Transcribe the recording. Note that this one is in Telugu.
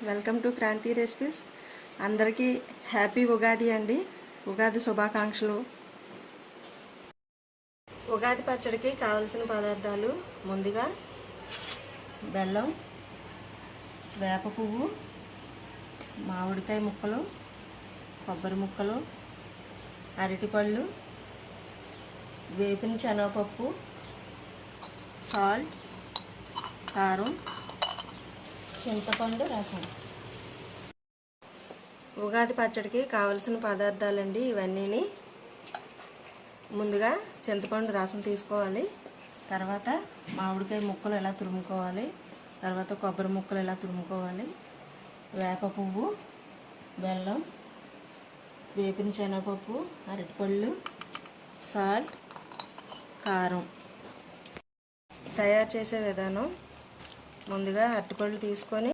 Welcome to Kranti recipes. అందరికీ హ్యాపీ ఉగాది అండి. ఉగాది శుభాకాంక్షలు. ఉగాది పచ్చడికి కావలసిన పదార్థాలు: ముందుగా బెల్లం, వేప పువ్వు, మామిడికాయ ముక్కలు, కొబ్బరి ముక్కలు, అరటిపళ్ళు, వేపిన శనగపప్పు, సాల్ట్, కారం, చింతపండు రసం. ఉగాది పచ్చడికి కావలసిన పదార్థాలండి ఇవన్నీ. ముందుగా చింతపండు రసం తీసుకోవాలి. తర్వాత మామిడికాయ ముక్కలు ఎలా తురుముకోవాలి. తర్వాత కొబ్బరి ముక్కలు ఎలా తురుముకోవాలి. వేప పువ్వు, బెల్లం, వేపిన శనగపప్పు, అరటిపళ్ళు, సాల్ట్, కారం. తయారు చేసే విధానం: ముందుగా అరటిపళ్ళు తీసుకొని